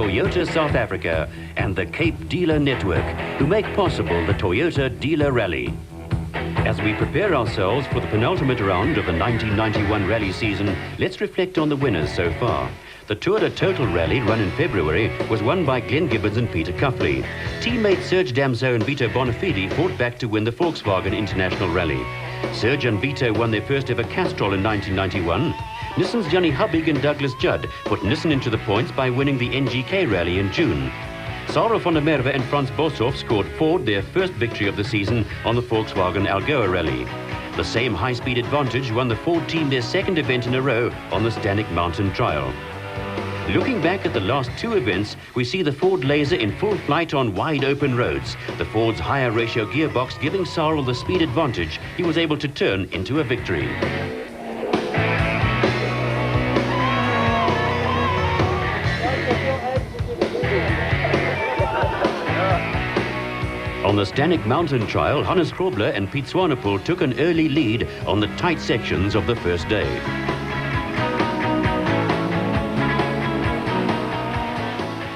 Toyota South Africa and the Cape Dealer Network, who make possible the Toyota Dealer Rally. As we prepare ourselves for the penultimate round of the 1991 rally season, let's reflect on the winners so far. The Tour de Total Rally, run in February, was won by Glenn Gibbons and Peter Cuffley. Teammates Serge Damso and Vito Bonafide fought back to win the Volkswagen International Rally. Serge and Vito won their first ever Castrol in 1991. Nissan's Johnny Hubig and Douglas Judd put Nissan into the points by winning the NGK Rally in June. Sarah van der Merwe and Frans Boshoff scored Ford their first victory of the season on the Volkswagen Algoa Rally. The same high-speed advantage won the Ford team their second event in a row on the Stanek Mountain Trial. Looking back at the last two events, we see the Ford Laser in full flight on wide open roads, the Ford's higher ratio gearbox giving Sarl the speed advantage he was able to turn into a victory. On the Stanek Mountain Trial, Hannes Grobler and Piet Swanepoel took an early lead on the tight sections of the first day.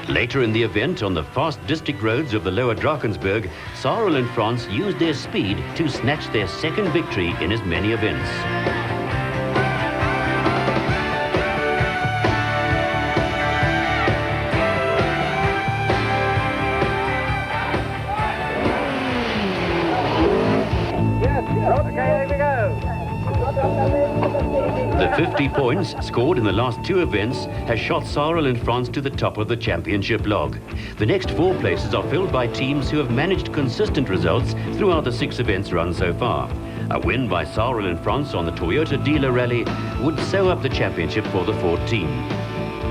Later in the event, on the fast district roads of the Lower Drakensberg, Sarl and Frans used their speed to snatch their second victory in as many events. The 50 points scored in the last two events has shot Sarl and Frans to the top of the championship log. The next four places are filled by teams who have managed consistent results throughout the 6 events run so far. A win by Sarl and Frans on the Toyota Dealer Rally would sew up the championship for the Ford team.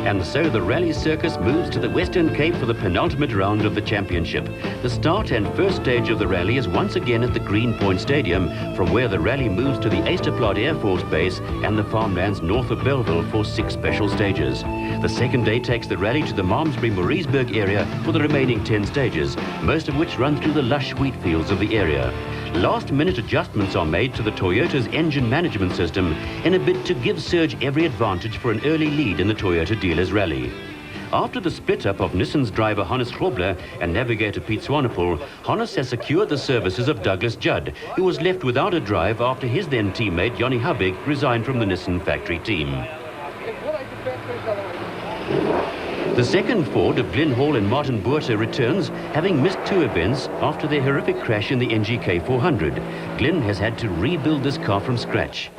And so the rally circus moves to the Western Cape for the penultimate round of the championship. The start and first stage of the rally is once again at the Greenpoint Stadium, from where the rally moves to the Easterplaat Air Force Base and the farmlands north of Belleville for 6 special stages. The second day takes the rally to the Malmesbury-Mauriesburg area for the remaining 10 stages, most of which run through the lush wheat fields of the area. Last-minute adjustments are made to the Toyota's engine management system in a bid to give Serge every advantage for an early lead in the Toyota Dealers Rally. After the split-up of Nissan's driver Hannes Grobler and navigator Piet Swanepoel, Hannes has secured the services of Douglas Judd, who was left without a drive after his then teammate Johnny Hubig resigned from the Nissan factory team. The second Ford of Glenn Hall and Martin Boerter returns, having missed 2 events after their horrific crash in the NGK 400. Glenn has had to rebuild this car from scratch.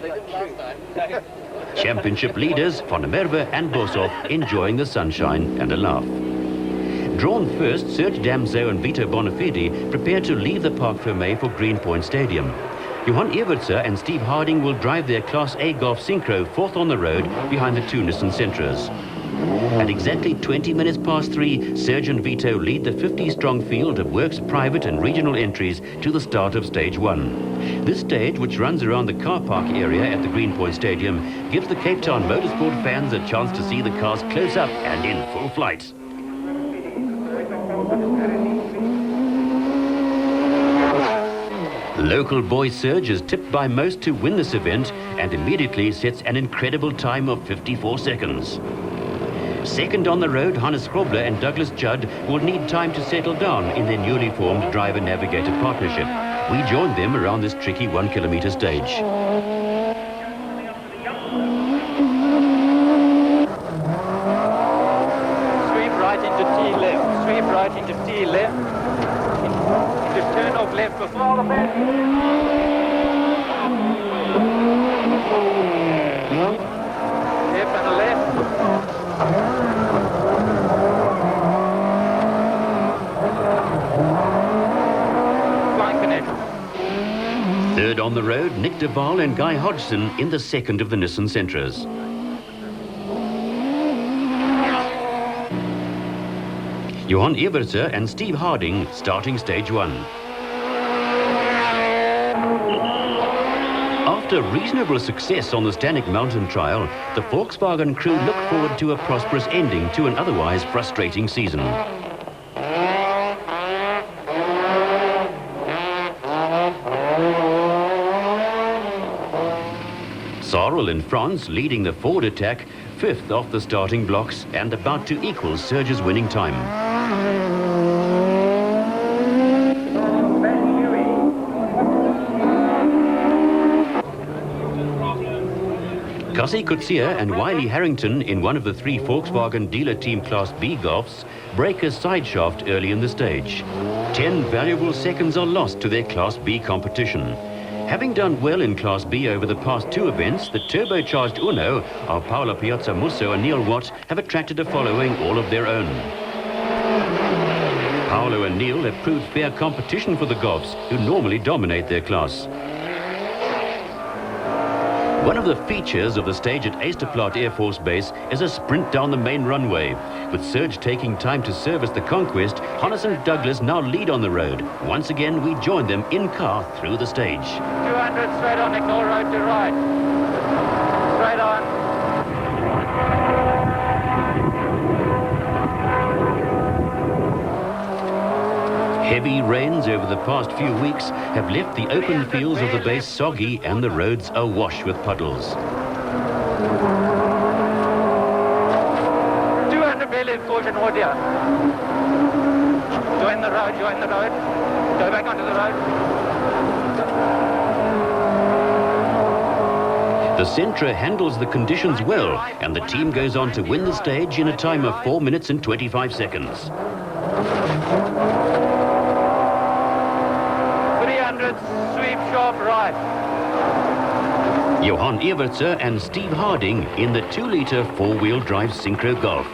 Championship leaders Van der Merwe and Boshoff enjoying the sunshine and a laugh. Drawn first, Serge Damso and Vito Bonafide prepare to leave the Parc Fermé for Greenpoint Stadium. Johan Evertser and Steve Harding will drive their Class A Golf Synchro fourth on the road behind the 2 Nissan Sentras. At exactly 20 minutes past 3, Serge and Vito lead the 50-strong field of Works private and regional entries to the start of Stage 1. This stage, which runs around the car park area at the Greenpoint Stadium, gives the Cape Town motorsport fans a chance to see the cars close up and in full flight. Local boy Serge is tipped by most to win this event and immediately sets an incredible time of 54 seconds. Second on the road, Hannes Grobler and Douglas Judd will need time to settle down in their newly formed driver-navigator partnership. We joined them around this tricky 1-kilometer stage. Sweep right into T left, sweep right into T left, into turn off left before the back. Left and left. Flying connection. Third on the road, Nick de Waal and Guy Hodgson in the second of the Nissan Sentras. Johan Evertser and Steve Harding starting Stage 1. After reasonable success on the Stanek Mountain Trial, the Volkswagen crew look forward to a prosperous ending to an otherwise frustrating season. Sorel in France leading the forward attack, 5th off the starting blocks and about to equal Surge's winning time. Cassie Kutsia and Wiley Harrington in one of the 3 Volkswagen dealer team Class B Golfs break a side shaft early in the stage. 10 valuable seconds are lost to their Class B competition. Having done well in Class B over the past 2 events, the turbocharged Uno of Paolo Piazza Musso and Neil Watt have attracted a following all of their own. Paolo and Neil have proved fair competition for the Golfs, who normally dominate their class. One of the features of the stage at Easterplaat Air Force Base is a sprint down the main runway. With Surge taking time to service the Conquest, Hannes and Douglas now lead on the road. Once again, we join them in car through the stage. 200 straight on, ignore right to right. Straight on. Heavy rains over the past few weeks have left the open fields of the base soggy and the roads awash with puddles. 200 million caution order. Join the road, join the road. Go back onto the road. The Sentra handles the conditions well, and the team goes on to win the stage in a time of 4 minutes and 25 seconds. 300, sweep sharp right. Johan Evertser and Steve Harding in the 2-litre 4-wheel drive Synchro Golf.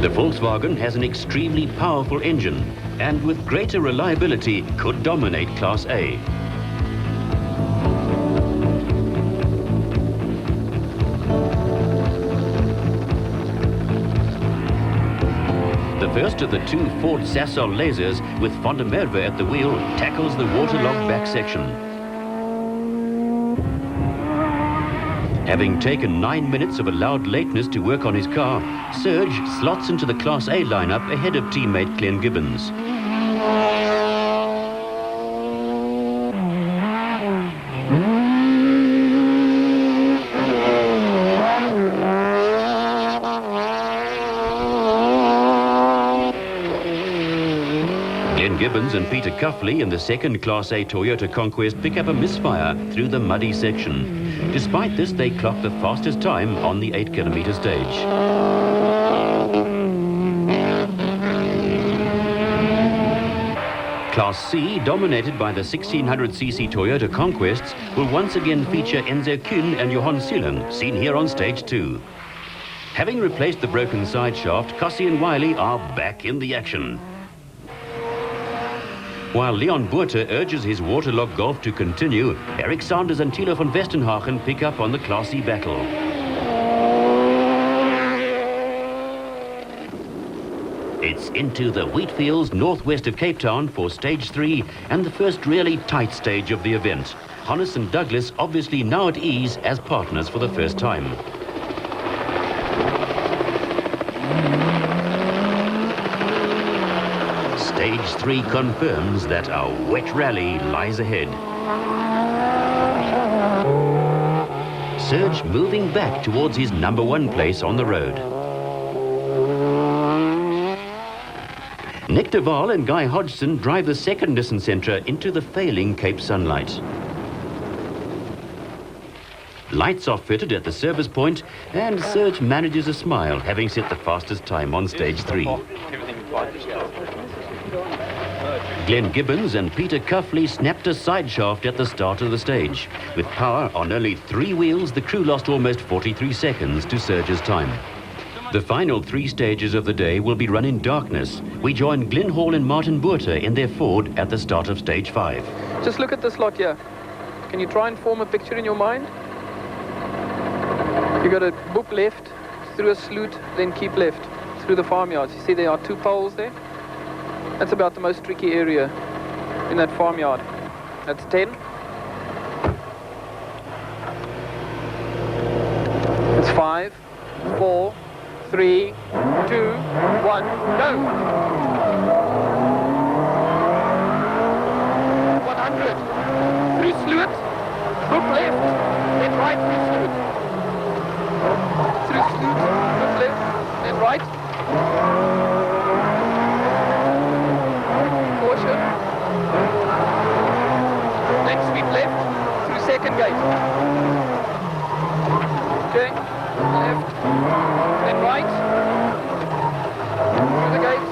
The Volkswagen has an extremely powerful engine and with greater reliability could dominate Class A. The first of the 2 Ford Sassol lasers with Van der Merwe at the wheel tackles the waterlogged back section. Having taken 9 minutes of allowed lateness to work on his car, Surge slots into the Class A lineup ahead of teammate Glenn Gibbons. Glenn Gibbons and Peter Cuffley in the second Class A Toyota Conquest pick up a misfire through the muddy section. Despite this, they clock the fastest time on the 8-kilometre stage. Class C, dominated by the 1600cc Toyota Conquests, will once again feature Enzo Kuhn and Johan Seeling, seen here on stage 2. Having replaced the broken side shaft, Cassie and Wiley are back in the action. While Leon Buerter urges his waterlogged Golf to continue, Eric Sanders and Thilo van Westenhagen pick up on the Class C battle. It's into the wheat fields northwest of Cape Town for stage 3 and the first really tight stage of the event. Hannes and Douglas obviously now at ease as partners for the first time. Stage 3 confirms that a wet rally lies ahead. Surge moving back towards his #1 place on the road. Nick de Waal and Guy Hodgson drive the second Nissan Sentra into the failing Cape sunlight. Lights are fitted at the service point and Surge manages a smile, having set the fastest time on stage 3. Glenn Gibbons and Peter Cuffley snapped a side shaft at the start of the stage. With power on only 3 wheels, the crew lost almost 43 seconds to Surge's time. The final 3 stages of the day will be run in darkness. We join Glenn Hall and Martin Buerter in their Ford at the start of stage 5. Just look at this lot here. Can you try and form a picture in your mind? You got to book left, through a sloot, then keep left, through the farmyards. You see there are 2 poles there? That's about the most tricky area in that farmyard. That's 10. It's 5, 4, 3, 2, 1, go. 100. Through Sloot. Hook left. Then right through Sloot. Through Sloot. Hook left. Then right. Caution. Then sweep left. Through second gate. Okay. Left. Then right. Through the gate.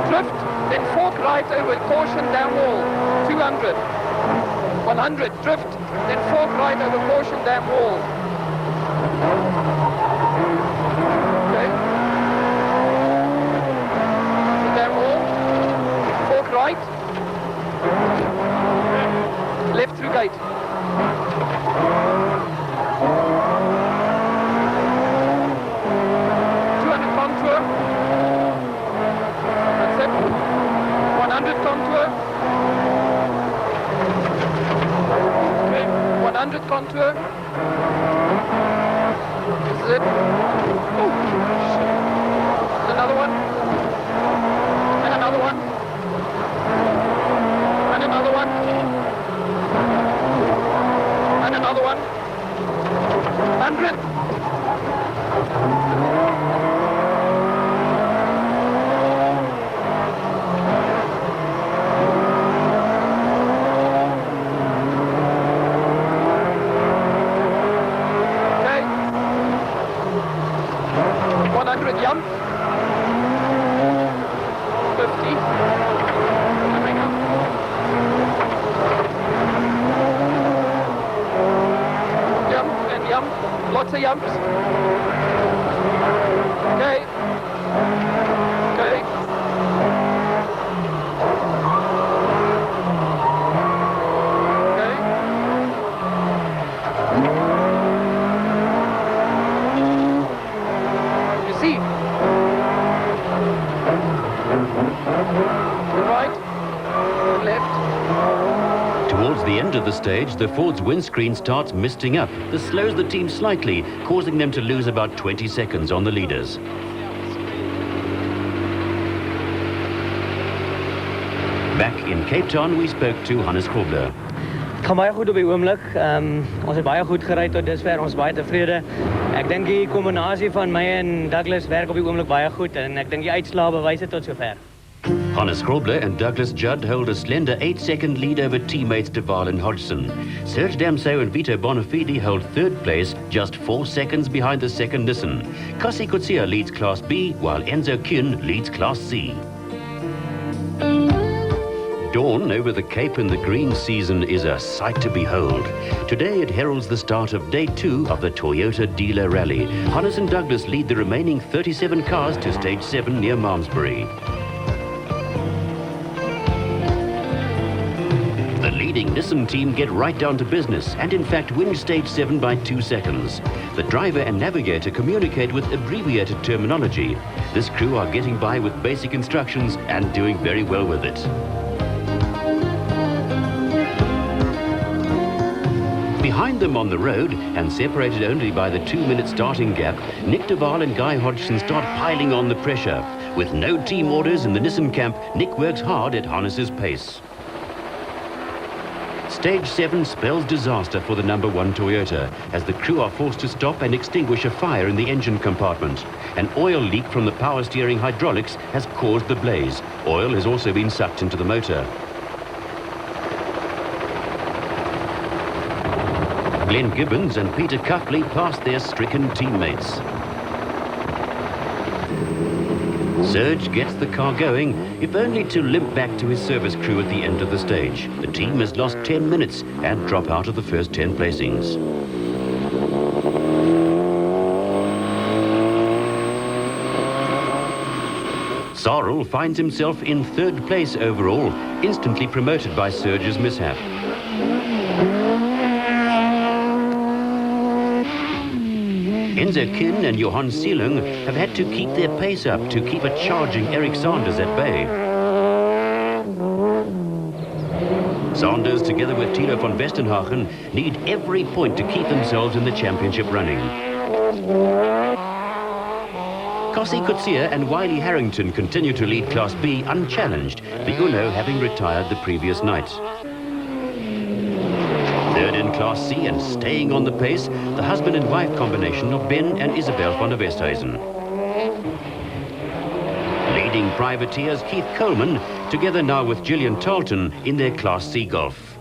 Drift, then fork right over caution down wall. 200. 100. Drift, then fork right over caution down wall. Okay. Down wall. Fork right. Left through gate. Contour. 100 contour. Okay. 100 contour. This is it. Oh, shit. Another one. And another one. And another one. And another one. 100. Jump. 50. Coming up. Jump and jump. Lots of jumps. Okay. Okay. Right, left. Towards the end of the stage, the Ford's windscreen starts misting up. This slows the team slightly, causing them to lose about 20 seconds on the leaders. Back in Cape Town, we spoke to Hannes Grobler. Het gaat baie goed op die oomblik. Ons het baie goed gery tot dusver. Ons is baie tevrede. Ek dink die kombinasie van my en Douglas werk op die oomblik baie goed en ek dink die uitslae bewys dit tot sover. Hannes Grobler and Douglas Judd hold a slender 8-second lead over teammates Duval and Hodgson. Serge Damso and Vito Bonafide hold third place, just 4 seconds behind the second Nissan. Kasi Kutsia leads Class B, while Enzo Kuhn leads Class C. Dawn over the Cape in the green season is a sight to behold. Today it heralds the start of day 2 of the Toyota Dealer Rally. Hannes and Douglas lead the remaining 37 cars to stage 7 near Malmesbury. The leading Nissan team get right down to business and in fact win stage 7 by 2 seconds. The driver and navigator communicate with abbreviated terminology. This crew are getting by with basic instructions and doing very well with it. Behind them on the road, and separated only by the 2-minute starting gap, Nick Duval and Guy Hodgson start piling on the pressure. With no team orders in the Nissan camp, Nick works hard at Hannes's pace. Stage 7 spells disaster for the number 1 Toyota, as the crew are forced to stop and extinguish a fire in the engine compartment. An oil leak from the power steering hydraulics has caused the blaze. Oil has also been sucked into the motor. Glenn Gibbons and Peter Cuffley pass their stricken teammates. Serge gets the car going, if only to limp back to his service crew at the end of the stage. The team has lost 10 minutes and drop out of the first 10 placings. Sarl finds himself in 3rd place overall, instantly promoted by Serge's mishap. Enzo Kin and Johan Seelung have had to keep their pace up to keep a charging Eric Sanders at bay. Sanders, together with Thilo van Westenhagen, need every point to keep themselves in the championship running. Kossie Coetzee and Wiley Harrington continue to lead Class B unchallenged, the Uno having retired the previous night. Third in Class C and staying on the pace, the husband and wife combination of Ben and Isabel van der Westhuizen. Leading privateers Keith Coleman, together now with Gillian Tarleton in their Class C Golf.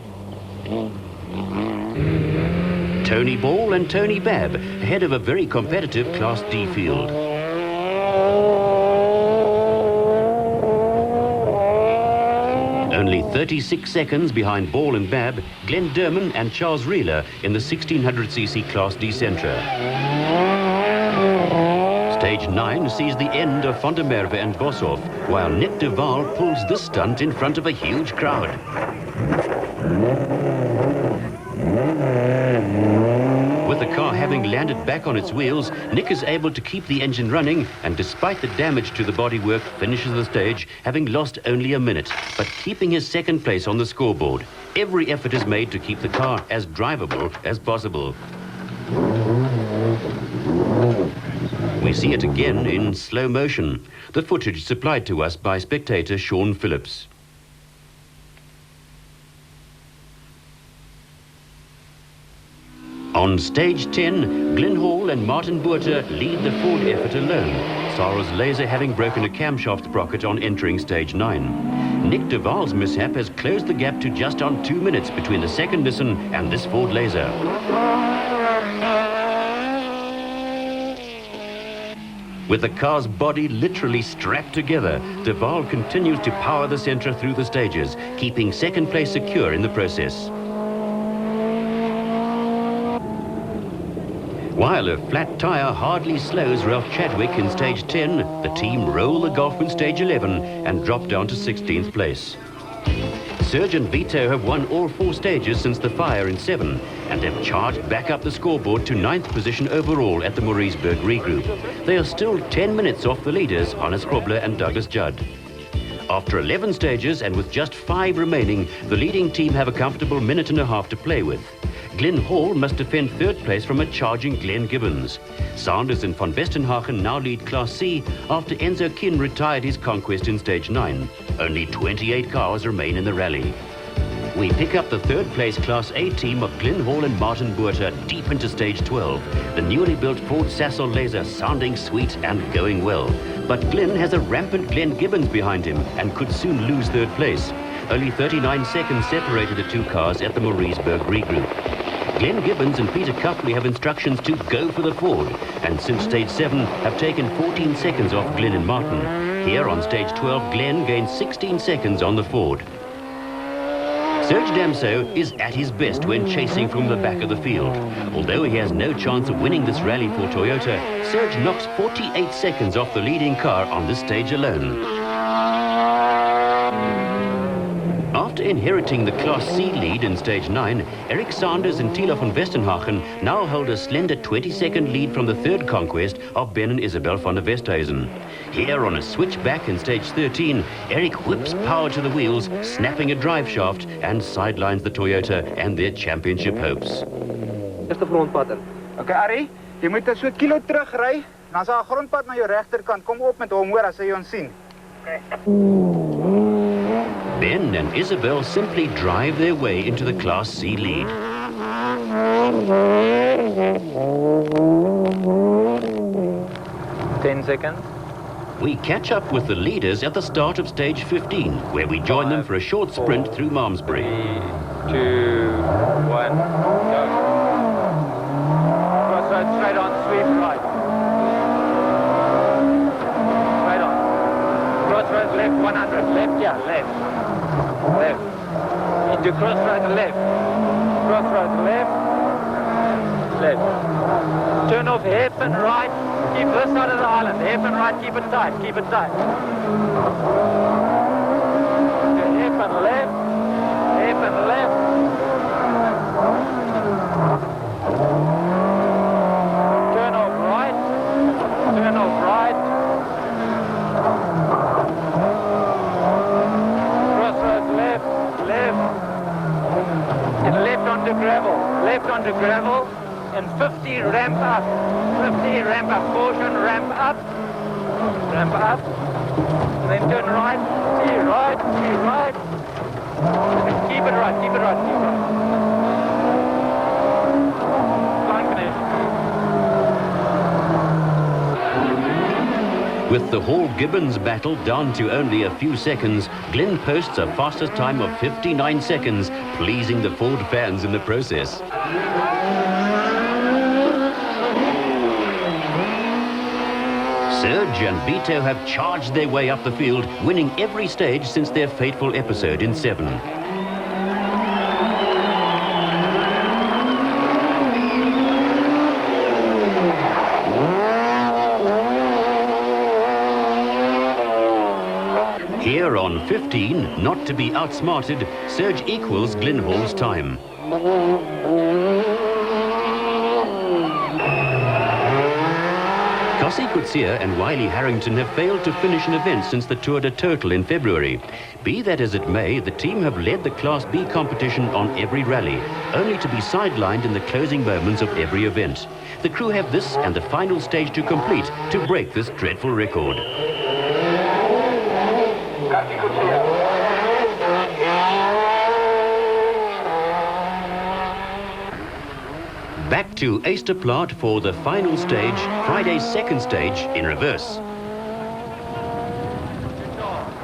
Tony Ball and Tony Babb ahead of a very competitive Class D field. Only 36 seconds behind Ball and Babb, Glenn Derman and Charles Rieler in the 1600cc Class D Sentra. Stage 9 sees the end of Van der Merwe and Boshoff, while Nick de Waal pulls this stunt in front of a huge crowd. With the car having landed back on its wheels, Nick is able to keep the engine running and despite the damage to the bodywork finishes the stage, having lost only a minute, but keeping his second place on the scoreboard. Every effort is made to keep the car as drivable as possible. We see it again in slow motion, the footage supplied to us by spectator Sean Phillips. On stage 10, Glyn Hall and Martin Botha lead the Ford effort alone, Sarah's laser having broken a camshaft sprocket on entering stage 9. Nick de Waal's mishap has closed the gap to just on 2 minutes between the second Nissan and this Ford Laser. With the car's body literally strapped together, de Waal continues to power the Sentra through the stages, keeping second place secure in the process. While a flat tyre hardly slows Ralph Chadwick in stage 10, the team roll the Golf in stage 11 and drop down to 16th place. Serge and Vito have won all 4 stages since the fire in 7 and have charged back up the scoreboard to 9th position overall at the Mauriceburg regroup. They are still 10 minutes off the leaders, Hannes Grobler and Douglas Judd. After 11 stages and with just 5 remaining, the leading team have a comfortable minute and a half to play with. Glyn Hall must defend third place from a charging Glenn Gibbons. Sanders and Van Westenhagen now lead Class C after Enzo Kin retired his conquest in stage 9. Only 28 cars remain in the rally. We pick up the third place Class A team of Glyn Hall and Martin Botha deep into stage 12. The newly built Ford Sassel Laser sounding sweet and going well. But Glyn has a rampant Glenn Gibbons behind him and could soon lose third place. Only 39 seconds separated the 2 cars at the Mauriceburg regroup. Glenn Gibbons and Peter Cuffley have instructions to go for the Ford, and since stage 7 have taken 14 seconds off Glyn and Martin. Here on stage 12, Glenn gains 16 seconds on the Ford. Serge Damso is at his best when chasing from the back of the field. Although he has no chance of winning this rally for Toyota, Serge knocks 48 seconds off the leading car on this stage alone. After inheriting the Class C lead in stage 9, Eric Sanders and Thilo van Westenhagen now hold a slender 20-second lead from the third conquest of Ben and Isabel van der Westhuizen. Here on a switchback in stage 13, Eric whips power to the wheels, snapping a drive shaft and sidelines the Toyota and their championship hopes. Dis die grondpad in. Okay, Ari, jy moet so 'n kilo terugry, dan is daar 'n grondpad na jou regterkant. Kom op met hom hoor as hy ons sien. Ben and Isabel simply drive their way into the Class C lead. Ten seconds. We catch up with the leaders at the start of stage 15, where we join them for a short sprint through Malmesbury. 3, 2, 1, go. Crossroads straight on, sweep right. Straight on. Crossroads left, 100. Left, yeah, left. Left. Into crossroads left. Crossroads left. Left. Turn off hairpin right. Keep this side of the island. Hairpin right, keep it tight. Keep it tight. Hairpin left. Hairpin left. Turn off right. left onto gravel, and 50 ramp up. 50 ramp up, caution, ramp up, and then turn right, see right, and keep it right, keep it right, keep it right. Line finish. With the Hall-Gibbons battle down to only a few seconds, Glenn posts a fastest time of 59 seconds, pleasing the Ford fans in the process. Serge and Vito have charged their way up the field, winning every stage since their fateful episode in 7. Here on 15, not to be outsmarted, Serge equals Glenn Hall's time. Kossie Coetzee and Wiley Harrington have failed to finish an event since the Tour de Total in February. Be that as it may, the team have led the Class B competition on every rally, only to be sidelined in the closing moments of every event. The crew have this and the final stage to complete to break this dreadful record. Back to Eysterplaat for the final stage, Friday's second stage in reverse.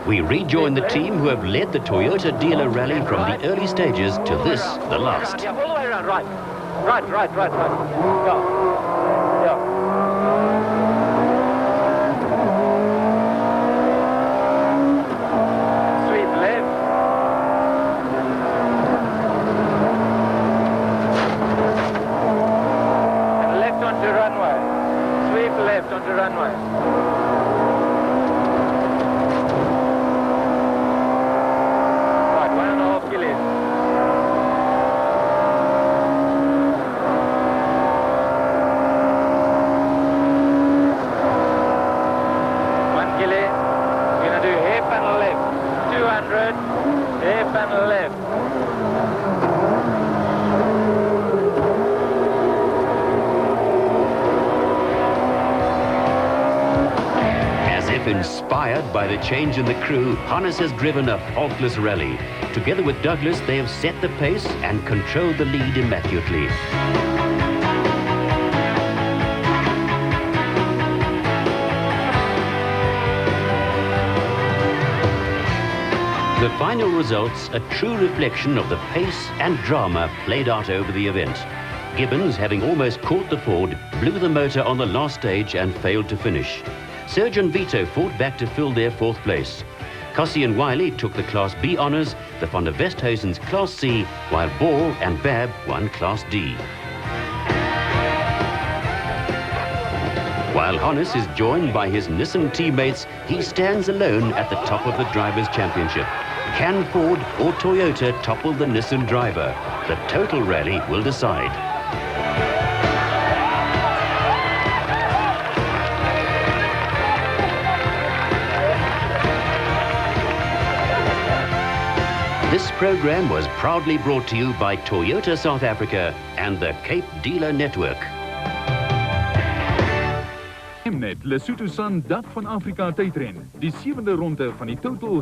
We rejoin the team who have led the Toyota dealer rally from the early stages to this, the last. Yeah, all the way around, right. Right. Yeah. Sweep left. And left onto runway. Sweep left onto runway. Right, 1.5 kilos. We're going to do hairpin left, 200, hairpin left. As if inspired by the change in the crew, Hannes has driven a faultless rally. Together with Douglas, they have set the pace and controlled the lead immaculately. The final results, a true reflection of the pace and drama played out over the event. Gibbons, having almost caught the Ford, blew the motor on the last stage and failed to finish. Serge and Vito fought back to fill their fourth place. Kossie and Wiley took the Class B honours, the Van der Westhuizen's Class C, while Ball and Babb won Class D. While Hannes is joined by his Nissan teammates, he stands alone at the top of the Drivers' Championship. Can Ford or Toyota topple the Nissan driver? The total rally will decide. This program was proudly brought to you by Toyota South Africa and the Cape Dealer Network. Mnet Lesotho Sun Dag van Afrika tydren. Die 7de ronde van die Total